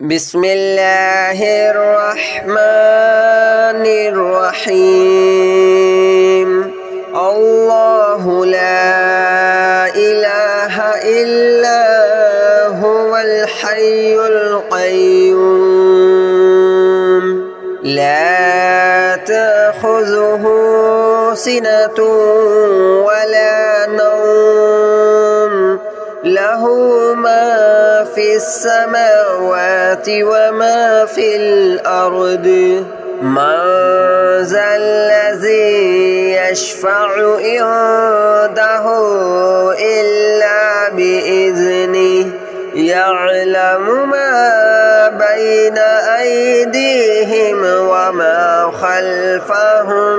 بسم الله الرحمن الرحيم الله لا إله إلا هو الحي القيوم لا تأخذه سنة ولا نوم له ما في السماوات وما في الأرض من ذا الذي يشفع عنده إلا بإذنه يعلم ما بين أيديهم وما خلفهم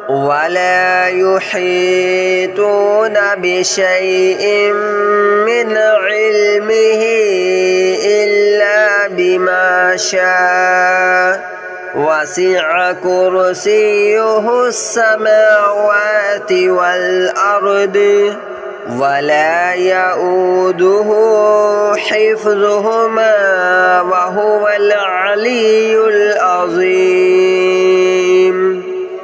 ولا يحيطون بشيء من علمه إلا بما شاء وسع كرسيه السماوات والأرض ولا يؤوده حفظهما وهو العلي العظيم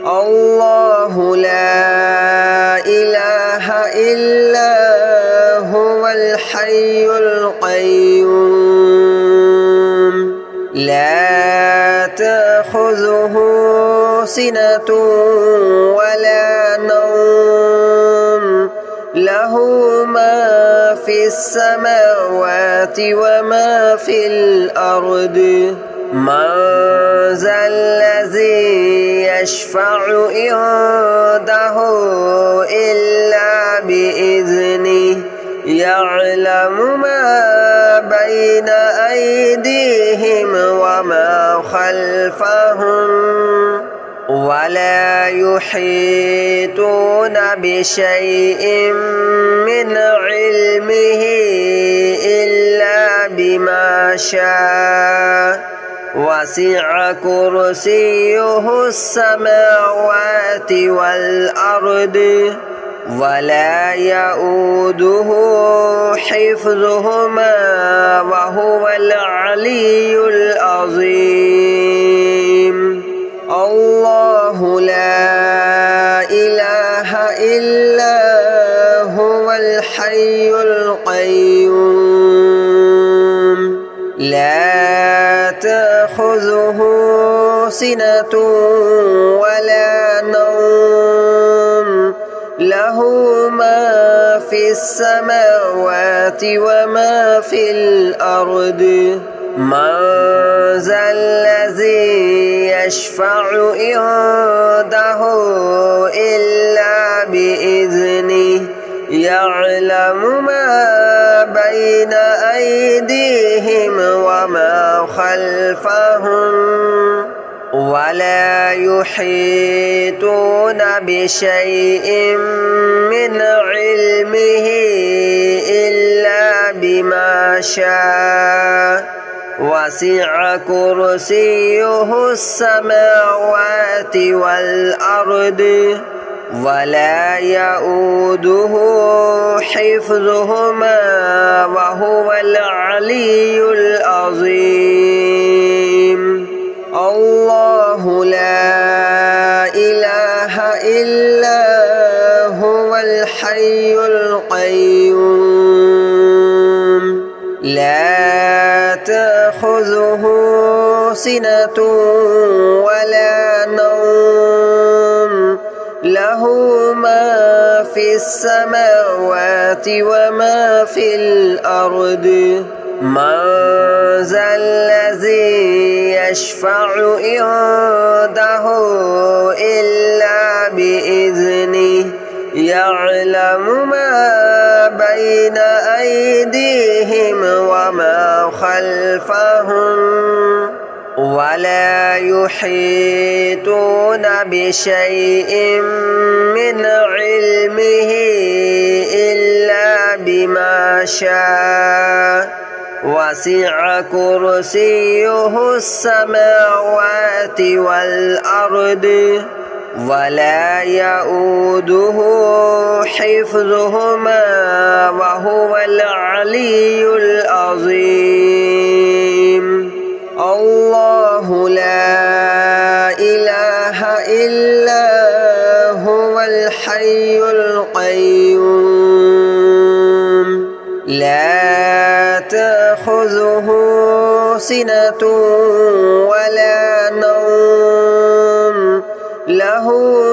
الله لا إله إلا هو الحي القيوم لا تأخذه سنة ولا نوم له ما في السماوات وما في الأرض من ذا الذي يشفع عنده إلا بإذنه يعلم ما بين أيديهم وما خلفهم ولا يحيطون بشيء من علمه إلا بما شاء وسع كرسيه السماوات والأرض ولا يؤوده حفظهما وهو العلي العظيم الله لا إله إلا هو الحي القيوم لا تأخذه سنة ولا نوم له ما في السماوات وما في الأرض من ذا الذي يشفع عنده إلا بإذنه يعلم ما بين أيديهم وما خلفهم ولا يحيطون بشيء من علمه إلا بما شاء وسع كرسيه السماوات والأرض ولا يؤوده حفظهما وهو العلي العظيم الله لا إله إلا هو الحي القيوم لا تأخذه سنة ولا نوم له ما في السماوات وما في الأرض من ذا الذي يشفع عنده إلا بإذنه يعلم ما بين أيديهم وما خلفهم ولا يحيطون بشيء من علمه إلا بما شاء وسع كرسيه السماوات والأرض ولا يؤوده حفظهما وهو العلي العظيم. تأخذه سنة ولا نوم له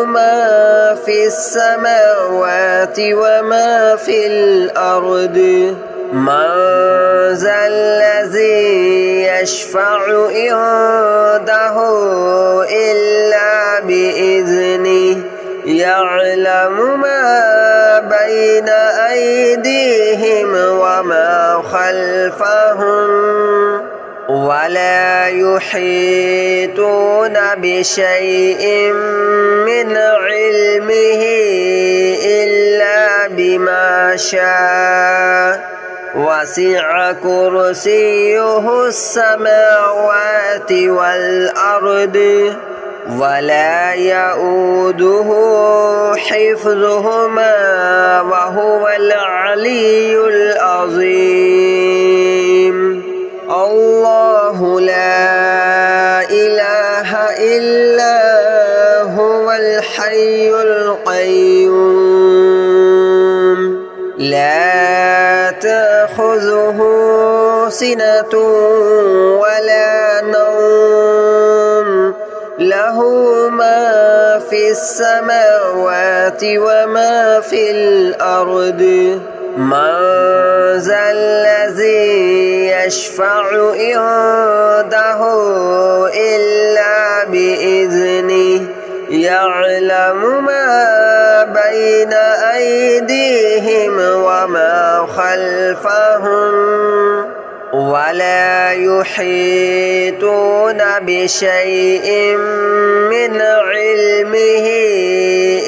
ما في السماوات وما في الأرض من ذا الذي يشفع عنده إلا بإذنه يعلم ما بين أيديهم وما خلفهم ولا يحيطون بشيء من علمه إلا بما شاء وسع كرسيه السماوات والأرض ولا يؤوده حفظهما وهو العلي العظيم الله لا إله إلا هو الحي القيوم لا تأخذه سنة ولا نوم له ما في السماوات وما في الأرض من ذا الذي يشفع عنده إلا بإذنه يعلم ما بين أيديهم وما خلفهم ولا يحيطون بشيء من علمه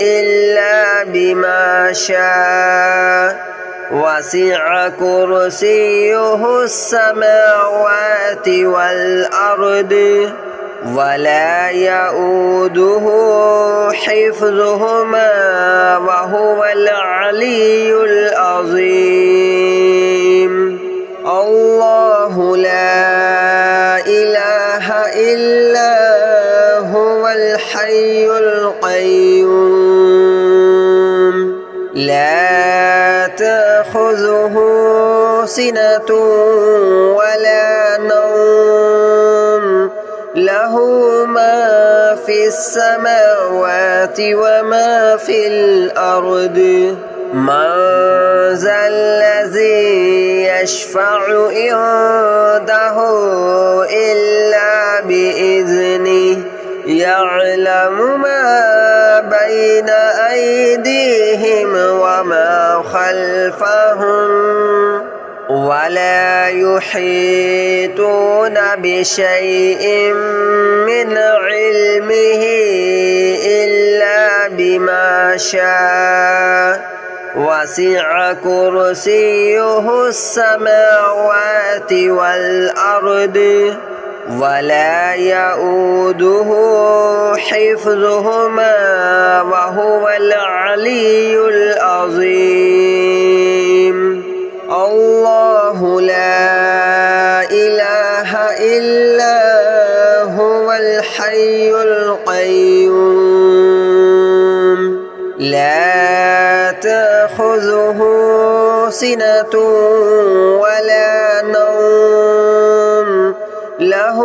إلا بما شاء وسع كرسيه السماوات والأرض ولا يؤوده حفظهما وهو العلي العظيم الله لا إله إلا هو الحي القيوم لا تأخذه سنة ولا نوم له ما في السماوات وما في الأرض من ذا الذي يشفع عنده إلا بإذنه يعلم ما بين أيديهم وما خلفهم ولا يحيطون بشيء من علمه إلا بما شاء وسع كرسيه السماوات والأرض ولا يؤوده حفظهما وهو العلي العظيم الله لا إله إلا هو الحي القيوم لا تأخذه سنة ولا نوم له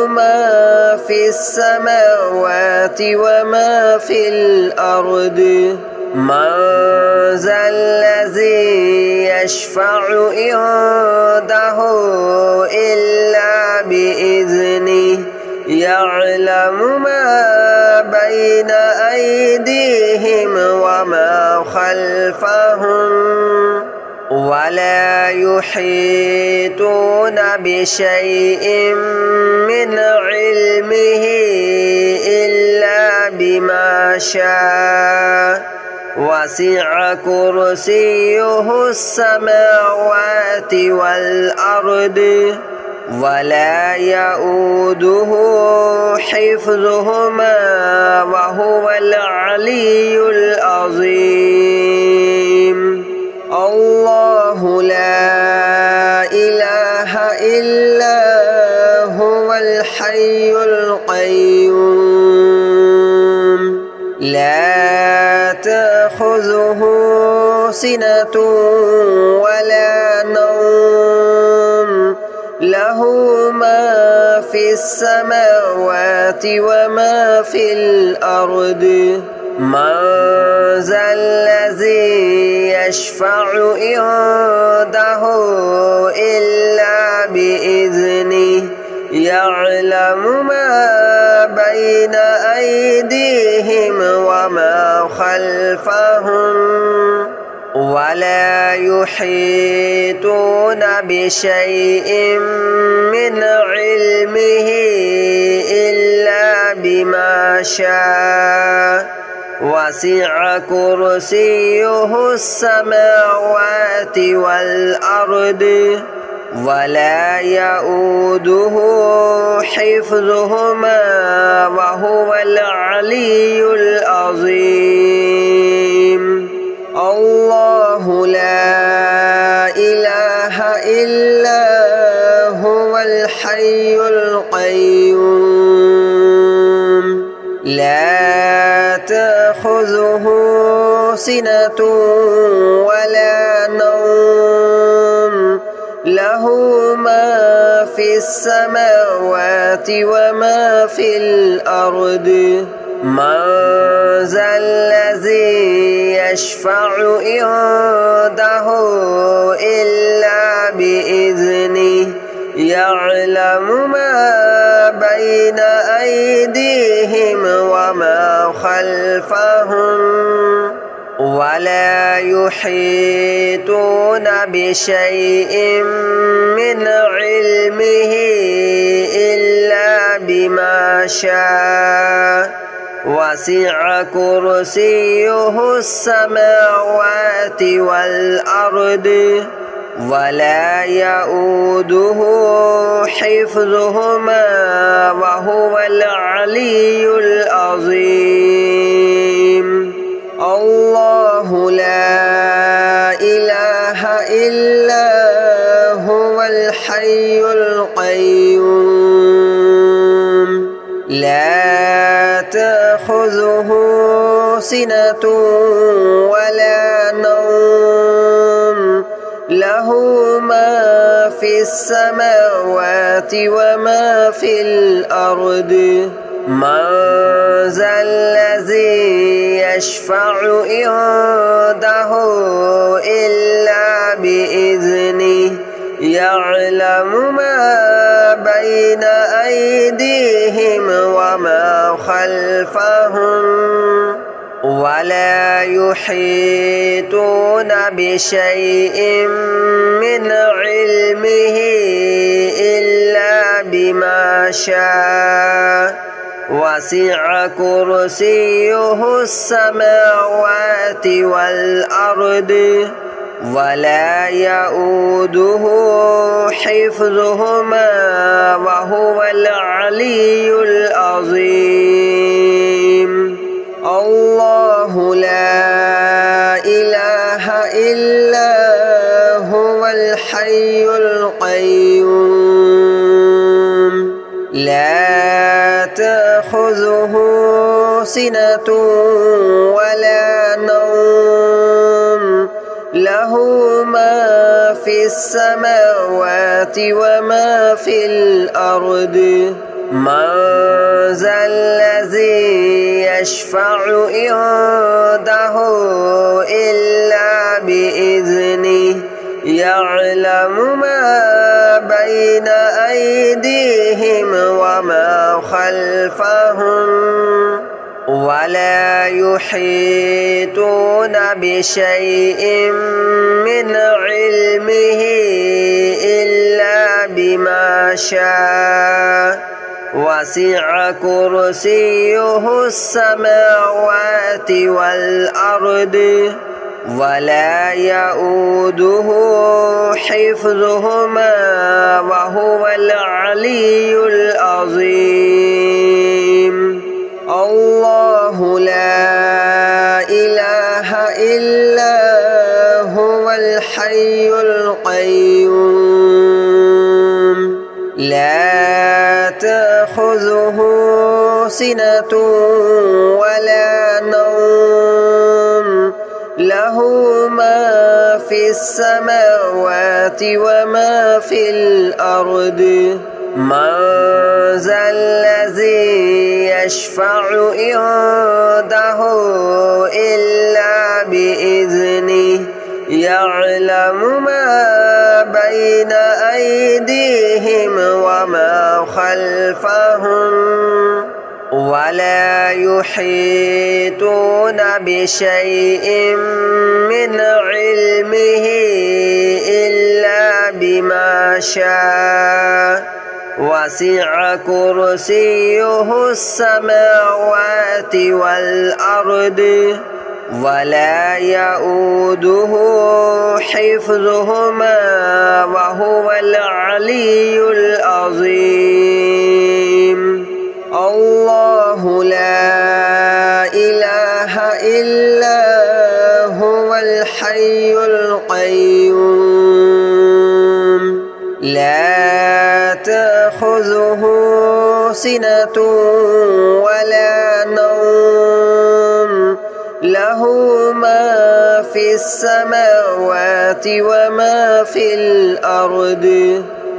ما في السماوات وما في الأرض من ذا الذي يشفع عنده إلا بإذنه يعلم ما بين أيديهم وما خلفهم ولا يحيطون بشيء من علمه إلا بما شاء وسع كرسيه السماوات والأرض ولا يؤوده حفظهما وهو العلي العظيم الله لا إله إلا هو الحي القيوم لا تأخذه سنة ولا نوم له له ما في السماوات وما في الأرض من ذا الذي يشفع عنده إلا بإذنه يعلم ما بين أيديهم وما خلفهم ولا يحيطون بشيء من علمه إلا بما شاء وسع كرسيه السماوات والأرض ولا يؤوده حفظهما وهو العلي العظيم الله لا إله إلا هو الحي القيوم لا تأخذه سنة ولا نوم له ما في السماوات وما في الأرض من ذا الذي يشفع عنده إلا بإذنه يعلم ما بين أيديهم وما خلفهم ولا يحيطون بشيء من علمه إلا بما شاء وسع كرسيه السماوات والأرض ولا يؤوده حفظهما وهو العلي العظيم الله لا إله إلا هو الحي القيوم لا تأخذه سنة ولا نوم له ما في السماوات وما في الأرض من ذا الذي يشفع عنده إلا بإذنه يعلم ما بين أيديهم وما خلفهم ولا يحيطون بشيء من علمه إلا بما شاء وسع كرسيه السماوات والأرض ولا يؤوده حفظهما وهو العلي العظيم الله لا إله إلا هو الحي القيوم لا تأخذه سنة ولا نوم له ما في السماوات وما في الأرض من ذا الذي يشفع عنده إلا بإذنه يعلم ما بين أيديهم وما خلفهم ولا يحيطون بشيء من علمه إلا بما شاء وسع كرسيه السماوات والأرض ولا يؤوده حفظهما وهو العلي العظيم الله لا إله إلا هو الحي القيوم لا تأخذه سنة ولا نوم له له ما في السماوات وما في الأرض من ذا الذي يشفع عنده إلا بإذنه يعلم ما بين أيديهم وما خلفهم ولا يحيطون بشيء من علمه إلا بما شاء وسع كرسيه السماوات والأرض ولا يؤوده حفظهما وهو العلي العظيم الله لا إله إلا هو الحي القيوم لا تأخذه سنة ولا نوم له ما في السماوات وما في الأرض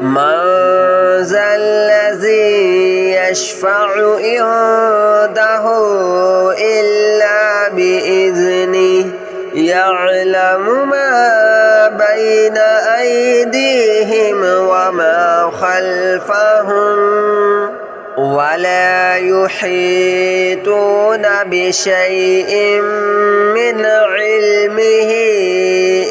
من ذا الذي يشفع عنده إلا بإذنه يعلم ما بين أيديهم وما خلفهم ولا يحيطون بشيء من علمه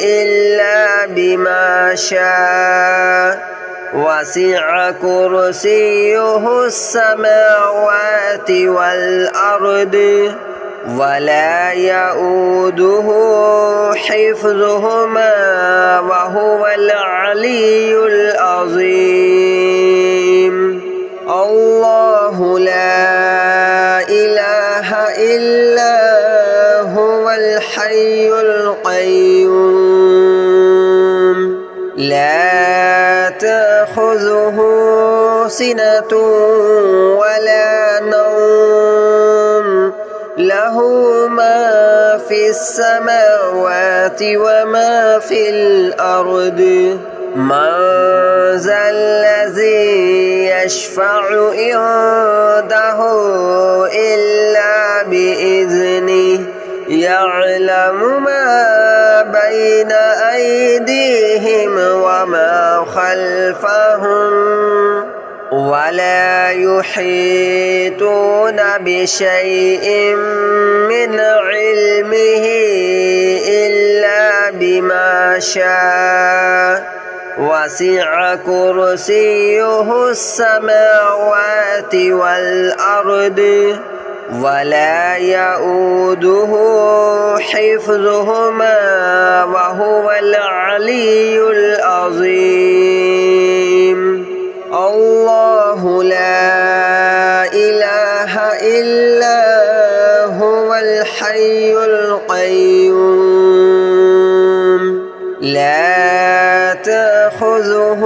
إلا بما شاء وسع كرسيه السماوات والأرض ولا يؤوده حفظهما وهو العلي العظيم الله لا إله إلا هو الحي القيوم لا تأخذه سنة ولا نوم له ما في السماوات وما في الأرض من ذا الذي يشفع عنده إلا بإذنه يعلم ما بين أيديهم وما خلفهم ولا يحيطون بشيء من علمه إلا بما شاء وسع كرسيه السماوات والأرض ولا يؤوده حفظهما وهو العلي العظيم الله لا إله إلا هو الحي القيوم لا تأخذه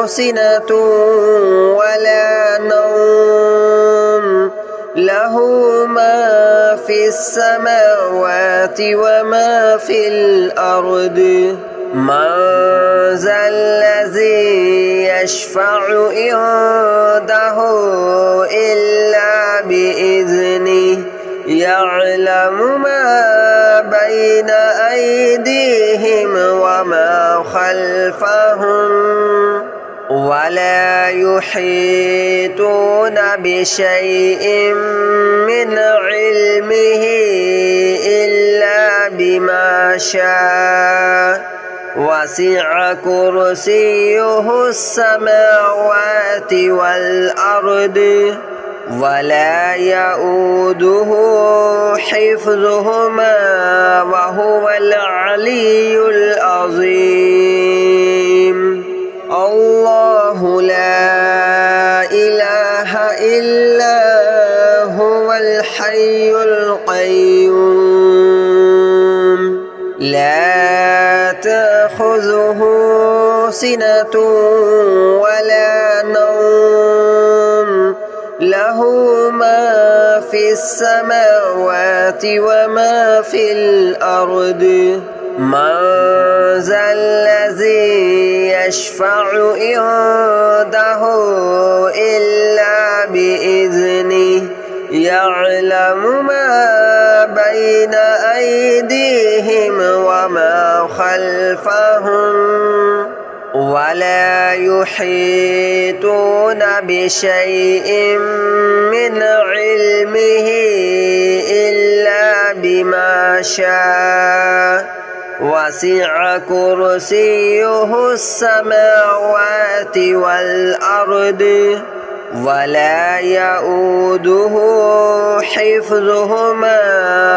سنة ولا نوم له ما في السماوات وما في الأرض من ذا الذي يشفع عنده إلا بإذنه يعلم ما بين أيديهم وما خلفهم ولا يحيطون بشيء من علمه إلا بما شاء وسع كرسيه السماوات والأرض ولا يؤوده حفظهما وهو العلي العظيم الله لا إله إلا هو الحي القيوم لا تأخذه سنة ولا نوم له ما في السماوات وما في الأرض من ذا الذي يشفع عنده إلا بإذنه يعلم ما بين أيديهم وما خلفهم ولا يحيطون بشيء من علمه إلا بما شاء وسع كرسيه السماوات والأرض ولا يؤوده حفظهما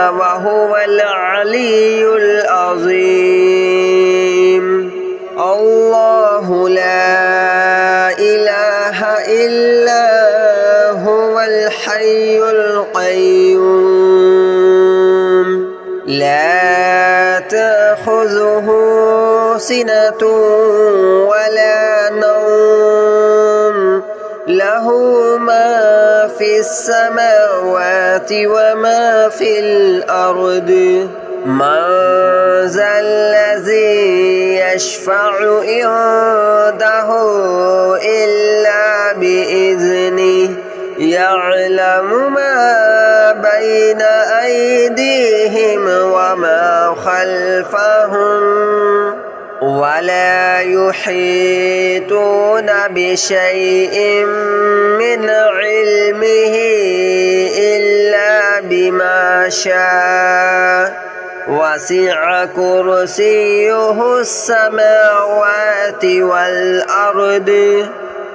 وهو العلي العظيم الله لا إله إلا هو الحي القيوم لا تأخذه سنة ولا نوم له ما في السماوات وما في الأرض من ذا الذي يشفع عنده إلا بإذنه يعلم ما بين أيديهم وما خلفهم ولا يحيطون بشيء من علمه إلا بما شاء وسع كرسيه السماوات والأرض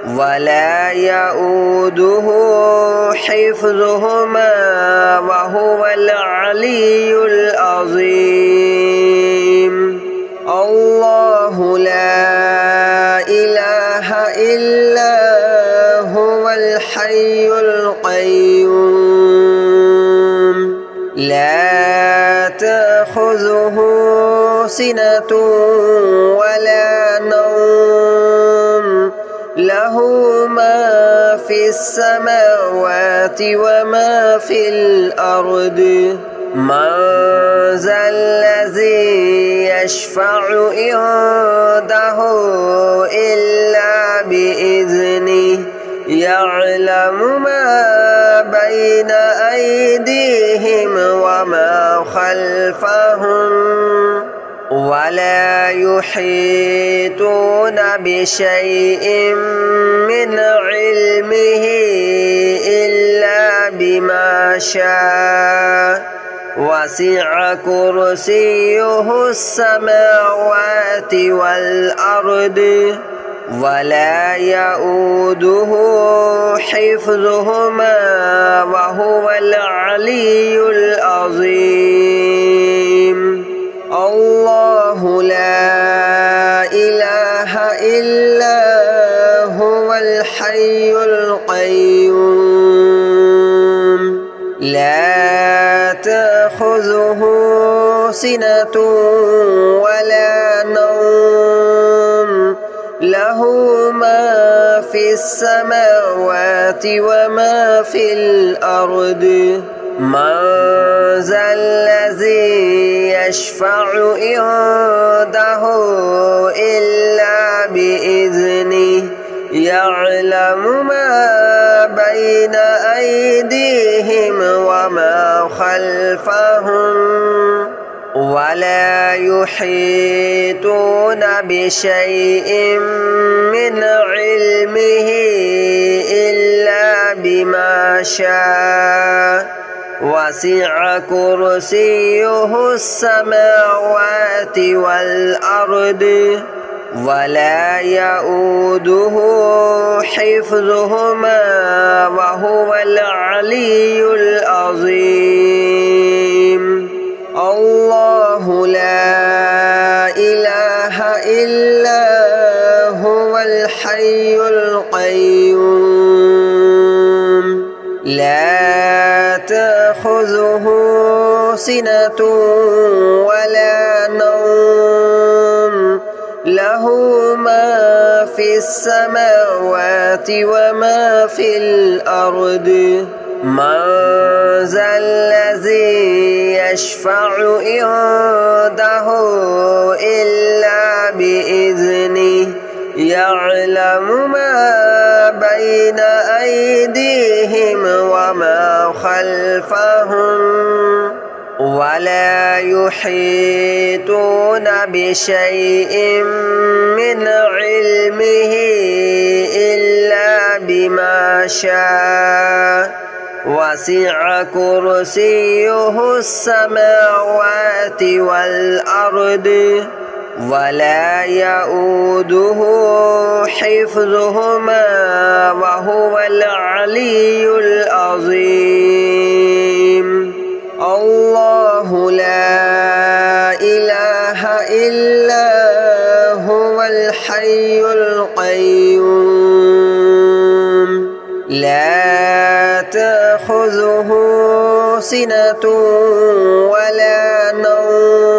ولا يؤوده حفظهما وهو العلي العظيم الله لا إله إلا هو الحي القيوم لا تأخذه سنة ولا نوم له ما في السماوات وما في الأرض من ذا الذي يشفع عنده إلا بإذنه يعلم ما بين أيديهم وما خلفهم ولا يحيطون بشيء من علمه إلا بما شاء وسع كرسيه السماوات والأرض ولا يؤوده حفظهما وهو العلي العظيم الله لا إله إلا هو الحي القيوم لا تأخذه سنة ولا نوم له ما في السماوات وما في الأرض من ذا الذي يشفع عنده إلا بإذنه يعلم ما بين أيديهم وما خلفهم ولا يحيطون بشيء من علمه إلا بما شاء وسع كرسيه السماوات والأرض ولا يؤوده حفظهما وهو العلي العظيم الله لا إله إلا هو الحي القيوم لا تأخذه سنة ولا نوم له ما في السماوات وما في الأرض من ذا الذي يشفع عنده إلا بإذنه يعلم ما بين أيديهم وما خلفهم ولا يحيطون بشيء من علمه إلا بما شاء وسع كرسيه السماوات والأرض ولا يؤوده حفظهما وهو العلي العظيم الله لا إله إلا هو الحي القيوم لا تأخذه سنة ولا نوم